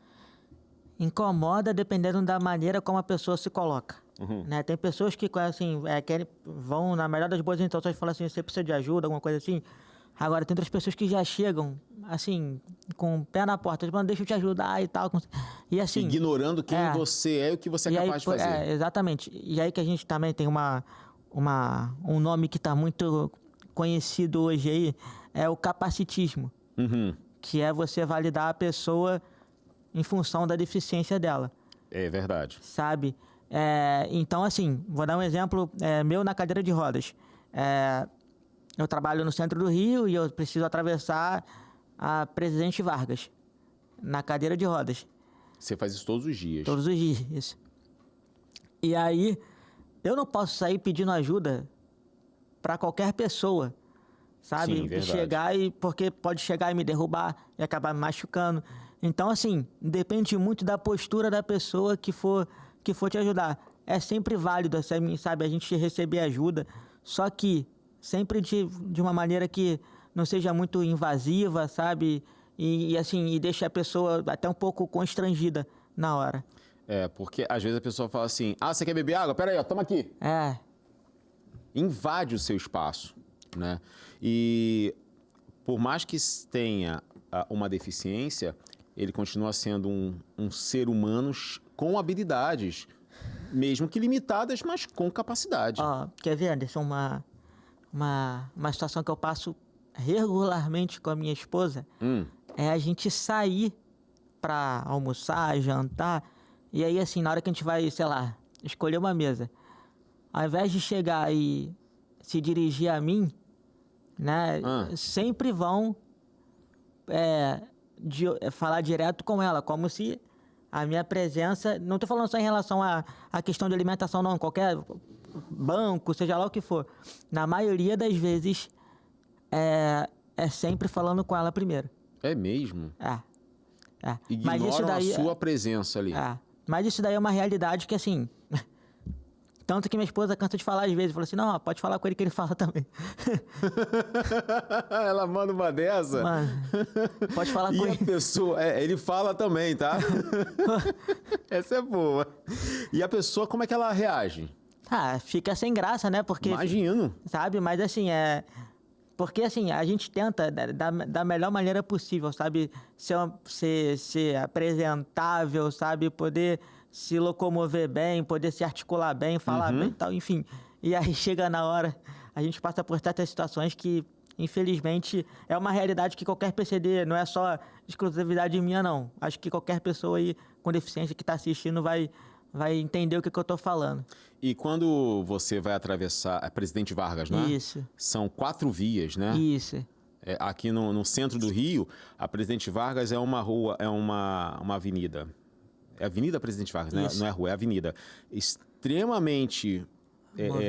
Incomoda dependendo da maneira como a pessoa se coloca. Né? Tem pessoas que assim, vão, na melhor das boas intenções, falam assim, você precisa de ajuda, alguma coisa assim. Agora, tem outras pessoas que já chegam, assim, com o pé na porta, tipo, deixa eu te ajudar e tal. E assim... Ignorando quem você é e o que você é capaz de fazer. Exatamente. E aí que a gente também tem um nome que está muito conhecido hoje aí, é o capacitismo. Que é você validar a pessoa em função da deficiência dela. É verdade. Sabe? Então, assim, vou dar um exemplo meu na cadeira de rodas. Eu trabalho no centro do Rio e eu preciso atravessar a Presidente Vargas na cadeira de rodas. Você faz isso todos os dias? Todos os dias, isso. E aí, eu não posso sair pedindo ajuda para qualquer pessoa, sabe? Sim, verdade. Porque pode chegar e me derrubar e acabar me machucando. Então, assim, depende muito da postura da pessoa que for te ajudar. É sempre válido, sabe, a gente receber ajuda, só que sempre de uma maneira que não seja muito invasiva, sabe? E deixe a pessoa até um pouco constrangida na hora. Porque às vezes a pessoa fala assim, você quer beber água? Pera aí, toma aqui. Invade o seu espaço, né? E por mais que tenha uma deficiência, ele continua sendo um ser humano com habilidades, mesmo que limitadas, mas com capacidade. Quer ver, Anderson, uma situação que eu passo regularmente com a minha esposa é a gente sair para almoçar, jantar, e aí, assim, na hora que a gente vai, sei lá, escolher uma mesa, ao invés de chegar e se dirigir a mim, né, sempre vão de falar direto com ela, como se a minha presença... Não estou falando só em relação à questão de alimentação, não. Qualquer banco, seja lá o que for. Na maioria das vezes, é sempre falando com ela primeiro. É mesmo? É. Ignoram Mas isso daí, a sua presença ali. Mas isso daí é uma realidade que, assim... Tanto que minha esposa cansa de falar às vezes. Fala assim, não, pode falar com ele que ele fala também. Ela manda uma dessa? Mano, pode falar com E ele. a pessoa... ele fala também, tá? Essa é boa. E a pessoa, como é que ela reage? Fica sem graça, né? Porque... Imagino. Sabe? Mas, assim, Porque, assim, a gente tenta da melhor maneira possível, sabe? Ser apresentável, sabe? Poder se locomover bem, poder se articular bem, falar bem e tal, enfim. E aí chega na hora, a gente passa por certas situações que, infelizmente, é uma realidade que qualquer PCD, não é só exclusividade minha, não. Acho que qualquer pessoa aí com deficiência que está assistindo vai entender o que eu estou falando. E quando você vai atravessar... É Presidente Vargas, não é? Isso. São 4 vias, né? Isso. Aqui no centro do Rio, a Presidente Vargas é uma rua, é uma avenida. É Avenida Presidente Vargas, né? Não é rua, é avenida. Extremamente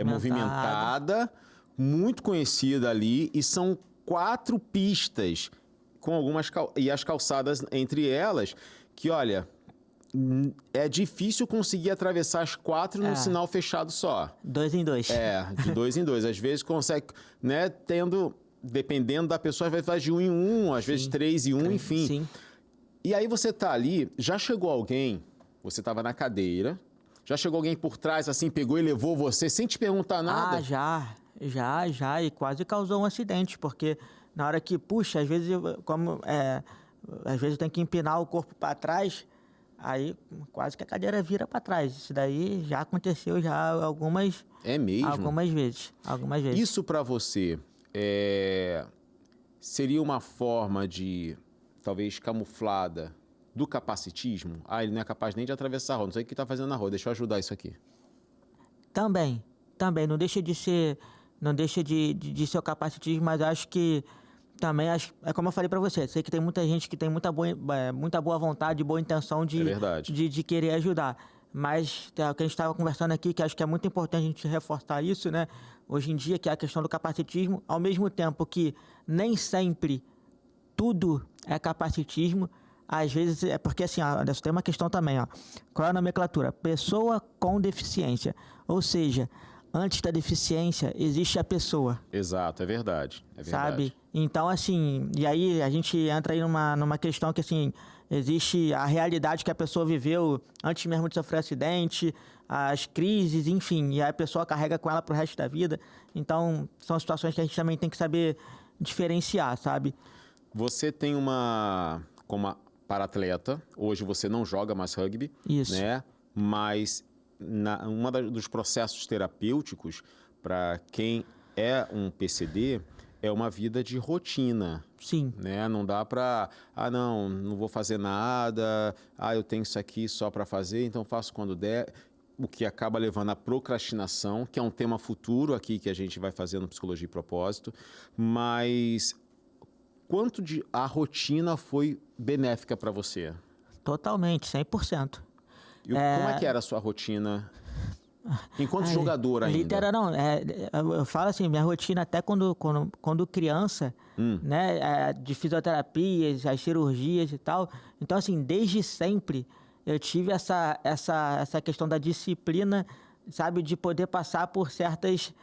movimentada, muito conhecida ali, e são 4 pistas, com algumas e as calçadas entre elas, que, olha... É difícil conseguir atravessar as 4 num sinal fechado só. 2 em 2. De 2 em 2. Às vezes consegue, né, dependendo da pessoa, às vezes faz de 1 em 1, às vezes 3 em 1, enfim. Sim. E aí você tá ali, já chegou alguém, você tava na cadeira, já chegou alguém por trás, assim, pegou e levou você sem te perguntar nada? Já, e quase causou um acidente, porque na hora que puxa, às vezes eu tenho que empinar o corpo para trás, aí quase que a cadeira vira para trás. Isso daí já aconteceu algumas... É mesmo? Algumas vezes. Isso para você seria uma forma de, talvez, camuflada do capacitismo? Ele não é capaz nem de atravessar a rua, não sei o que está fazendo na rua, deixa eu ajudar isso aqui. Também. Não deixa de ser o capacitismo, mas acho que também, é como eu falei para você, sei que tem muita gente que tem muita boa vontade, boa intenção de querer ajudar. Mas o que a gente estava conversando aqui, que acho que é muito importante a gente reforçar isso, né? Hoje em dia, que é a questão do capacitismo, ao mesmo tempo que nem sempre tudo é capacitismo, às vezes é porque, assim, tem uma questão também, qual é a nomenclatura? Pessoa com deficiência, ou seja, antes da deficiência existe a pessoa. Exato, é verdade. Sabe? Então, assim, e aí a gente entra aí numa questão que, assim, existe a realidade que a pessoa viveu antes mesmo de sofrer acidente, as crises, enfim, e aí a pessoa carrega com ela pro resto da vida. Então, são situações que a gente também tem que saber diferenciar, sabe? Você tem como para-atleta, hoje você não joga mais rugby, Isso. Né? Mas dos processos terapêuticos para quem é um PCD é uma vida de rotina. Sim. Né? Não dá para, não vou fazer nada, eu tenho isso aqui só para fazer, então faço quando der. O que acaba levando à procrastinação, que é um tema futuro aqui que a gente vai fazer no Psicologia e Propósito, mas quanto a rotina foi benéfica para você? Totalmente, 100%. E como é que era a sua rotina enquanto jogador ainda? Eu falo assim, minha rotina até quando criança, né, de fisioterapias, as cirurgias e tal. Então, assim, desde sempre eu tive essa questão da disciplina, sabe, de poder passar por certos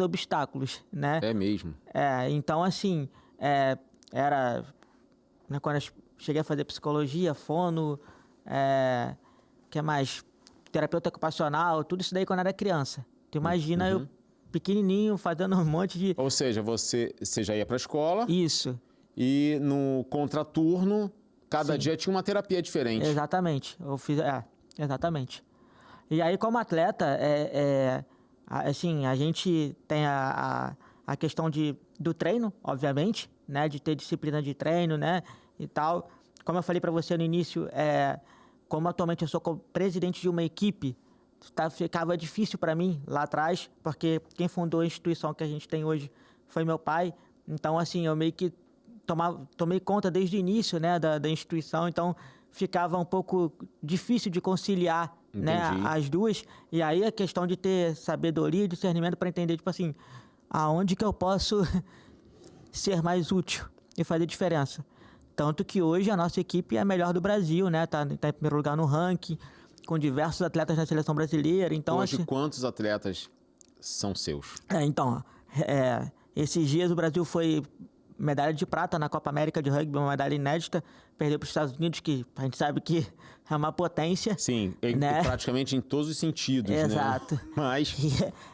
obstáculos, né? É mesmo? Então, assim, era... Né, quando eu cheguei a fazer psicologia, fono, que mais? Terapeuta ocupacional, tudo isso daí quando eu era criança. Tu imagina eu pequenininho fazendo um monte de... Ou seja, você já ia para a escola. Isso. E no contraturno, cada dia tinha uma terapia diferente. Exatamente. Eu fiz... exatamente. E aí, como atleta, assim, a gente tem a questão do treino, obviamente, né? De ter disciplina de treino, né? E tal. Como eu falei para você no início, como atualmente eu sou presidente de uma equipe, ficava difícil para mim lá atrás, porque quem fundou a instituição que a gente tem hoje foi meu pai. Então, assim, eu meio que tomei conta desde o início, né, da instituição, então ficava um pouco difícil de conciliar, né, as duas. E aí a questão de ter sabedoria e discernimento para entender, tipo assim, aonde que eu posso ser mais útil e fazer diferença. Tanto que hoje a nossa equipe é a melhor do Brasil, né? Tá em primeiro lugar no ranking, com diversos atletas na seleção brasileira. Então, Hoje, assim, quantos atletas são seus? Esses dias o Brasil foi medalha de prata na Copa América de Rugby, uma medalha inédita. Perdeu para os Estados Unidos, que a gente sabe que é uma potência. Sim, né? praticamente em todos os sentidos, Exato. né? Mas...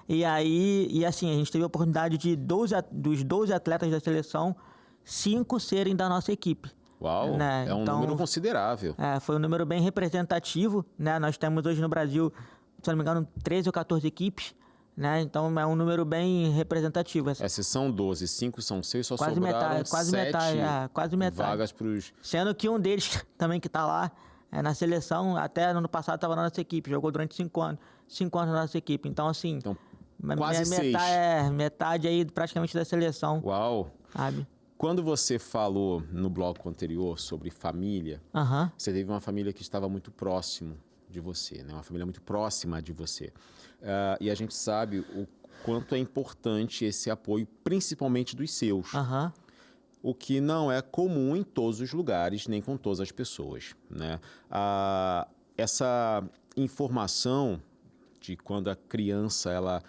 E assim, a gente teve a oportunidade de dos 12 atletas da seleção, 5 serem da nossa equipe. Uau, né? É um número considerável. Foi um número bem representativo, né? Nós temos hoje no Brasil, se não me engano, 13 ou 14 equipes, né? Então é um número bem representativo. Se são 12, 5 são 6, só quase sobraram metade, quase 7 metade, quase metade. vagas para os... Sendo que um deles também que está lá na seleção, até no ano passado estava na nossa equipe, jogou durante 5 anos. 5 anos na nossa equipe. Então, assim, quase 6. Metade aí praticamente da seleção. Uau! Sabe? Quando você falou no bloco anterior sobre família, você teve uma família que estava muito próximo de você, né? Uma família muito próxima de você. E a gente sabe o quanto é importante esse apoio, principalmente dos seus. O que não é comum em todos os lugares, nem com todas as pessoas, né? Essa informação de quando a criança ela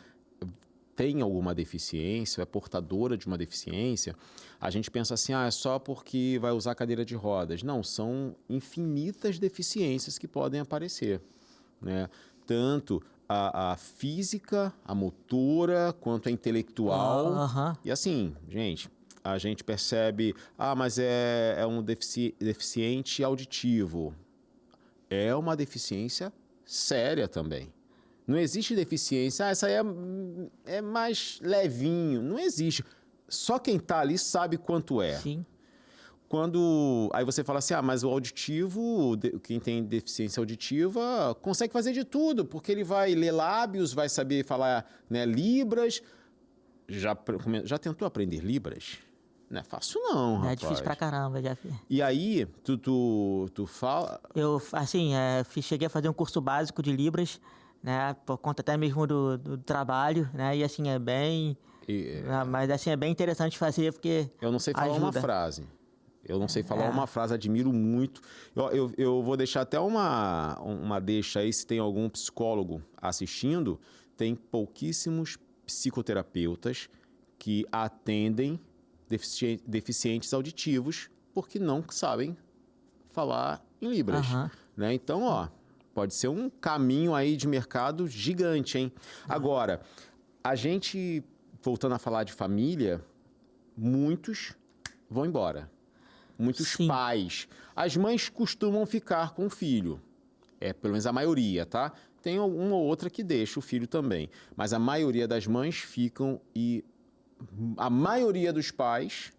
tem alguma deficiência, é portadora de uma deficiência, a gente pensa assim, é só porque vai usar cadeira de rodas. Não, são infinitas deficiências que podem aparecer, né? Tanto a física, a motora, quanto a intelectual. E assim, gente, a gente percebe, mas é um deficiente auditivo. É uma deficiência séria também. Não existe deficiência, essa aí é mais levinho. Não existe. Só quem está ali sabe quanto é. Sim. Aí você fala assim, mas o auditivo, quem tem deficiência auditiva, consegue fazer de tudo, porque ele vai ler lábios, vai saber falar, né, libras. Já tentou aprender libras? Não é fácil não, rapaz. É difícil pra caramba, já fiz. E aí, tu fala... Eu, assim, cheguei a fazer um curso básico de libras, né, por conta até mesmo do trabalho, né, e assim, mas assim, é bem interessante fazer, porque eu não sei falar uma frase. Admiro muito. Eu vou deixar até uma deixa aí, se tem algum psicólogo assistindo, tem pouquíssimos psicoterapeutas que atendem deficientes auditivos porque não sabem falar em libras. Né? Então, pode ser um caminho aí de mercado gigante, hein? Agora, a gente, voltando a falar de família, muitos vão embora. Muitos pais. As mães costumam ficar com o filho. Pelo menos a maioria, tá? Tem uma ou outra que deixa o filho também. Mas a maioria das mães ficam e a maioria dos pais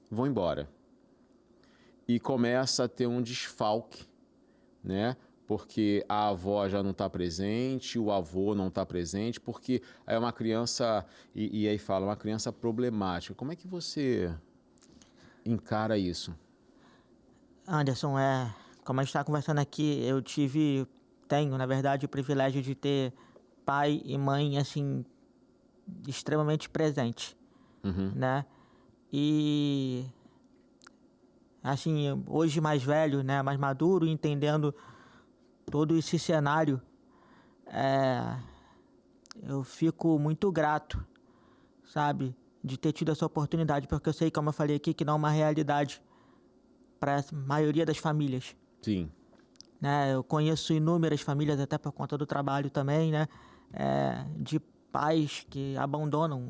vão embora. E começa a ter um desfalque, né? Porque a avó já não está presente, o avô não está presente, porque é uma criança, e aí fala, uma criança problemática. Como é que você encara isso? Anderson, como a gente está conversando aqui, tenho, na verdade, o privilégio de ter pai e mãe, assim, extremamente presentes, né? E, assim, hoje mais velho, né, mais maduro, entendendo todo esse cenário, eu fico muito grato, sabe, de ter tido essa oportunidade, porque eu sei, como eu falei aqui, que não é uma realidade para a maioria das famílias. Sim. Né? Eu conheço inúmeras famílias, até por conta do trabalho também, né? De pais que abandonam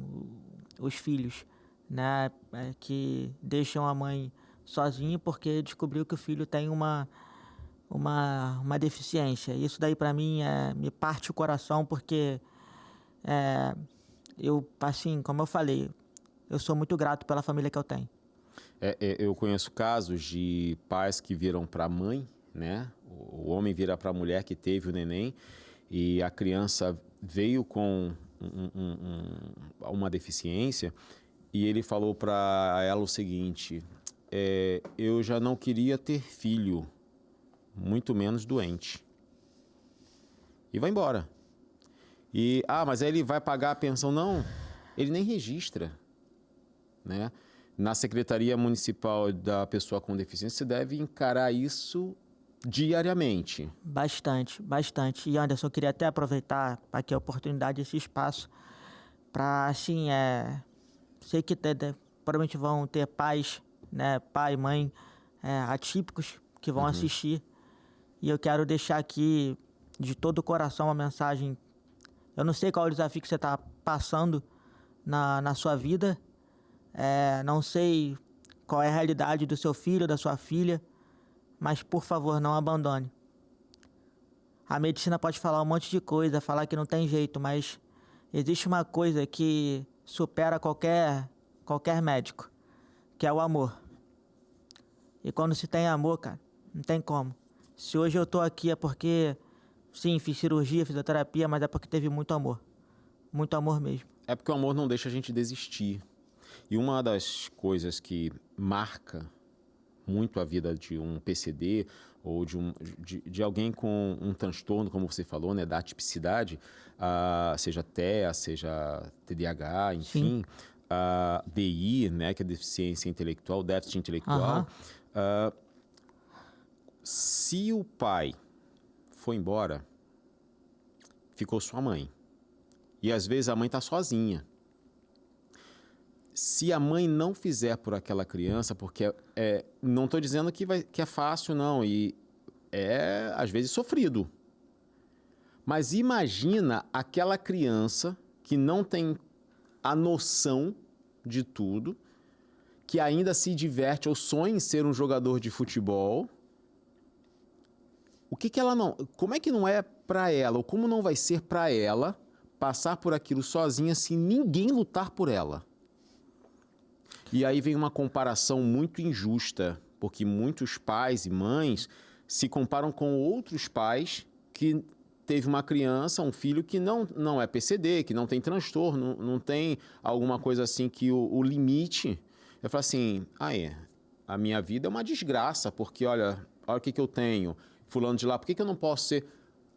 os filhos, né? Que deixam a mãe sozinha porque descobriu que o filho tem uma deficiência. Isso daí, para mim, me parte o coração, porque eu, assim, como eu falei, eu sou muito grato pela família que eu tenho. Eu conheço casos de pais que viram para a mãe, né? O homem vira para a mulher que teve o neném e a criança veio com uma deficiência e ele falou para ela o seguinte, eu já não queria ter filho, muito menos doente. E vai embora. Mas aí ele vai pagar a pensão? Não, ele nem registra, né? Na Secretaria Municipal da Pessoa com Deficiência, você deve encarar isso diariamente. Bastante, bastante. E Anderson, eu queria até aproveitar aqui a oportunidade, esse espaço, para, assim, sei que provavelmente vão ter pais, né, pai e mãe atípicos que vão assistir. E eu quero deixar aqui, de todo o coração, uma mensagem. Eu não sei qual é o desafio que você está passando na sua vida. Não sei qual é a realidade do seu filho, da sua filha, mas, por favor, não abandone. A medicina pode falar um monte de coisa, falar que não tem jeito, mas existe uma coisa que supera qualquer médico, que é o amor. E quando se tem amor, cara, não tem como. Se hoje eu tô aqui é porque, sim, fiz cirurgia, fisioterapia, mas é porque teve muito amor. Muito amor mesmo. É porque o amor não deixa a gente desistir. E uma das coisas que marca muito a vida de um PCD ou de alguém com um transtorno, como você falou, né, da atipicidade, seja TEA, seja TDAH, enfim, DI, né, que é deficiência intelectual, déficit intelectual. Se o pai foi embora, ficou sua mãe. E às vezes a mãe está sozinha. Se a mãe não fizer por aquela criança, porque não estou dizendo que é fácil, não, e é às vezes sofrido. Mas imagina aquela criança que não tem a noção de tudo, que ainda se diverte ou sonha em ser um jogador de futebol. Como é que não é para ela, ou como não vai ser para ela passar por aquilo sozinha se ninguém lutar por ela? E aí vem uma comparação muito injusta, porque muitos pais e mães se comparam com outros pais que teve uma criança, um filho que não é PCD, que não tem transtorno, não tem alguma coisa assim que o limite. Eu falo assim, a minha vida é uma desgraça, porque olha o que eu tenho, fulano de lá, por que eu não posso ser...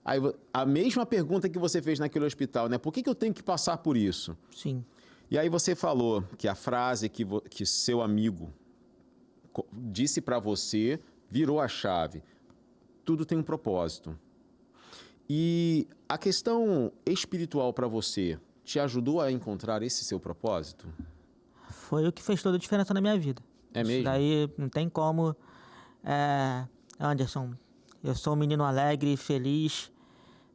Aí, a mesma pergunta que você fez naquele hospital, né? Por que eu tenho que passar por isso? Sim. E aí você falou que a frase que seu amigo disse para você virou a chave. Tudo tem um propósito. E a questão espiritual para você te ajudou a encontrar esse seu propósito? Foi o que fez toda a diferença na minha vida. É mesmo? Isso daí não tem como. Anderson, eu sou um menino alegre, feliz,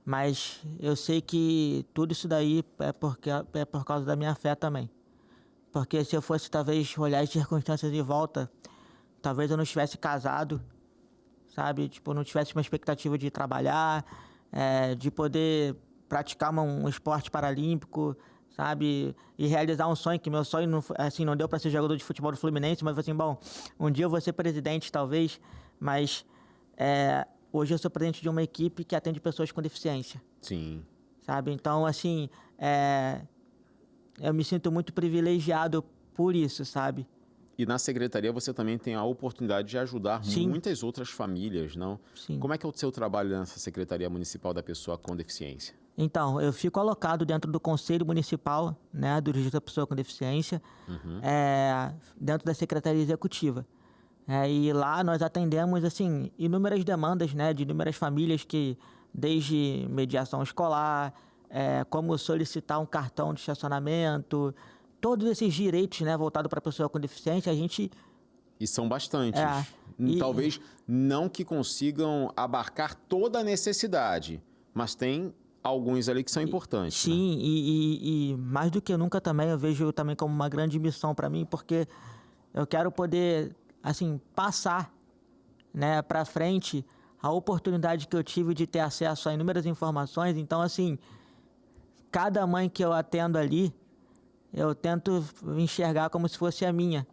mas eu sei que tudo isso daí é por causa da minha fé também. Porque se eu fosse, talvez, olhar as circunstâncias de volta, talvez eu não estivesse casado, sabe? Tipo, não tivesse uma expectativa de trabalhar, de poder praticar um esporte paralímpico, sabe? E realizar um sonho, que meu sonho não deu para ser jogador de futebol do Fluminense, mas assim, bom, um dia eu vou ser presidente, talvez, mas hoje eu sou presidente de uma equipe que atende pessoas com deficiência. Sim. Sabe? Então, assim, eu me sinto muito privilegiado por isso, sabe? E na secretaria você também tem a oportunidade de ajudar Sim. muitas outras famílias, não? Sim. Como é que é o seu trabalho nessa Secretaria Municipal da Pessoa com Deficiência? Então, eu fico alocado dentro do Conselho Municipal, né, do Registro da Pessoa com Deficiência, dentro da Secretaria Executiva. E lá nós atendemos, assim, inúmeras demandas, né, de inúmeras famílias que, desde mediação escolar, como solicitar um cartão de estacionamento, todos esses direitos, né, voltados para a pessoa com deficiência, a gente... E são bastantes. Talvez não que consigam abarcar toda a necessidade, mas tem alguns ali que são importantes. Sim, né? e mais do que nunca também, eu vejo também como uma grande missão para mim, porque eu quero poder, assim, passar, né, para frente a oportunidade que eu tive de ter acesso a inúmeras informações. Então, assim, cada mãe que eu atendo ali, eu tento enxergar como se fosse a minha,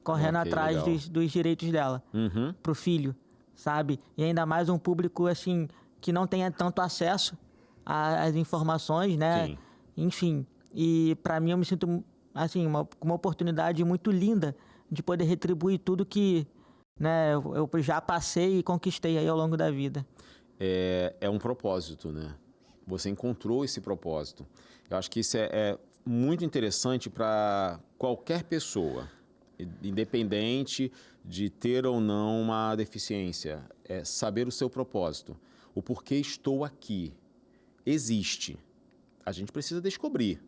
correndo atrás dos direitos dela, pro filho, sabe? E ainda mais um público, assim, que não tenha tanto acesso às informações, né? Sim. Enfim, e para mim eu me sinto, assim, uma oportunidade muito linda de poder retribuir tudo que, né, eu já passei e conquistei aí ao longo da vida. É um propósito, né? Você encontrou esse propósito. Eu acho que isso é muito interessante para qualquer pessoa, independente de ter ou não uma deficiência. É saber o seu propósito. O porquê estou aqui. Existe. A gente precisa descobrir.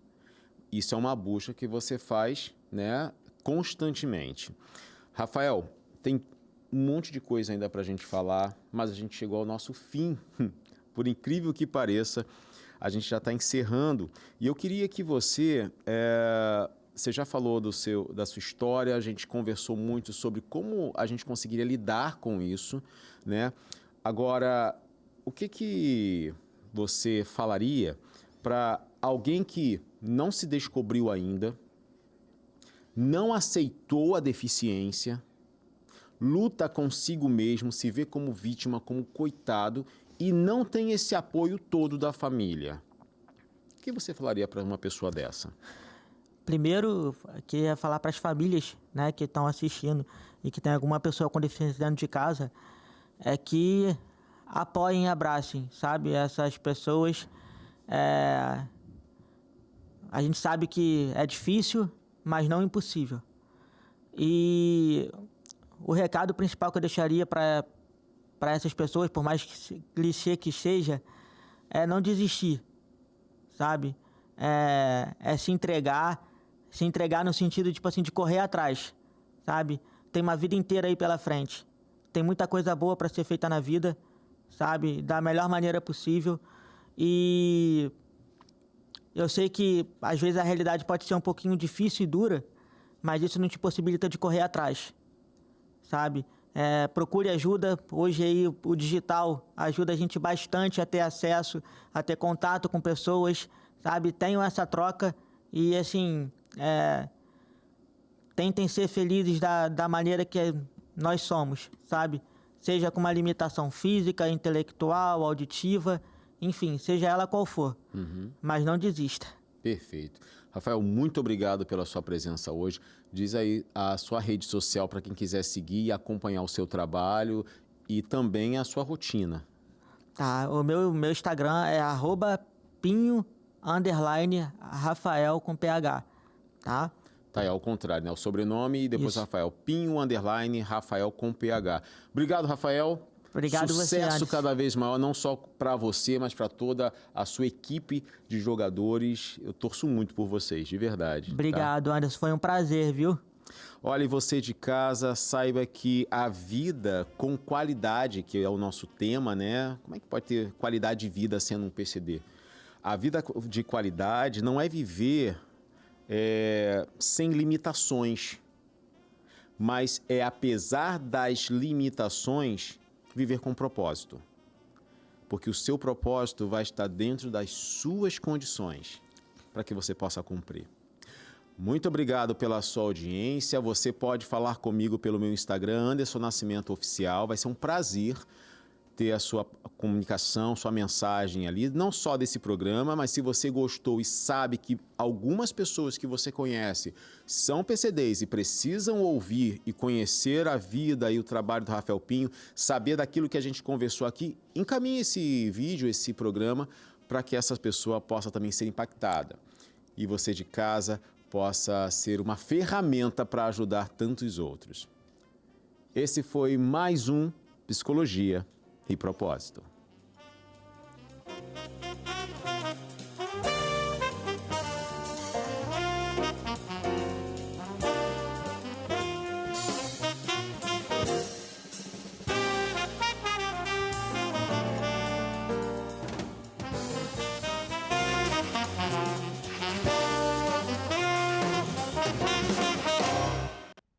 Isso é uma busca que você faz, né, constantemente. Rafael, tem um monte de coisa ainda para a gente falar, mas a gente chegou ao nosso fim. Por incrível que pareça, a gente já está encerrando. E eu queria que você já falou da sua história, a gente conversou muito sobre como a gente conseguiria lidar com isso, né? Agora, o que você falaria para alguém que não se descobriu ainda, não aceitou a deficiência, luta consigo mesmo, se vê como vítima, como coitado e não tem esse apoio todo da família? O que você falaria para uma pessoa dessa? Primeiro, queria falar para as famílias, né, que estão assistindo e que tem alguma pessoa com deficiência dentro de casa, é que apoiem e abracem, sabe, essas pessoas. A gente sabe que é difícil, mas não impossível. E o recado principal que eu deixaria para essas pessoas, por mais clichê que seja, é não desistir, sabe? É se entregar no sentido, tipo assim, de correr atrás, sabe? Tem uma vida inteira aí pela frente. Tem muita coisa boa para ser feita na vida, sabe? Da melhor maneira possível. E eu sei que às vezes a realidade pode ser um pouquinho difícil e dura, mas isso não te possibilita de correr atrás, sabe? Procure ajuda. Hoje aí o digital ajuda a gente bastante a ter acesso, a ter contato com pessoas, sabe? Tenham essa troca e, assim, tentem ser felizes da maneira que nós somos, sabe? Seja com uma limitação física, intelectual, auditiva, enfim, seja ela qual for. Mas não desista. Perfeito. Rafael, muito obrigado pela sua presença hoje. Diz aí a sua rede social para quem quiser seguir e acompanhar o seu trabalho e também a sua rotina. Tá, o meu Instagram é @pinho_Rafael com PH, tá? Tá, é ao contrário, né? O sobrenome e depois Isso. Rafael. Pinho_Rafael com PH. Obrigado, Rafael. Obrigado você, Sucesso Anderson. cada vez maior, não só para você, mas para toda a sua equipe de jogadores. Eu torço muito por vocês, de verdade. Obrigado, Anderson. Foi um prazer, viu? Olha, e você de casa, saiba que a vida com qualidade, que é o nosso tema, né? Como é que pode ter qualidade de vida sendo um PCD? A vida de qualidade não é viver sem limitações, mas é, apesar das limitações, viver com propósito. Porque o seu propósito vai estar dentro das suas condições para que você possa cumprir. Muito obrigado pela sua audiência. Você pode falar comigo pelo meu Instagram, Anderson Nascimento Oficial. Vai ser um prazer ter a sua comunicação, sua mensagem ali, não só desse programa, mas se você gostou e sabe que algumas pessoas que você conhece são PCDs e precisam ouvir e conhecer a vida e o trabalho do Rafael Pinho, saber daquilo que a gente conversou aqui, encaminhe esse vídeo, esse programa, para que essa pessoa possa também ser impactada. E você de casa possa ser uma ferramenta para ajudar tantos outros. Esse foi mais um Psicologia e Propósito.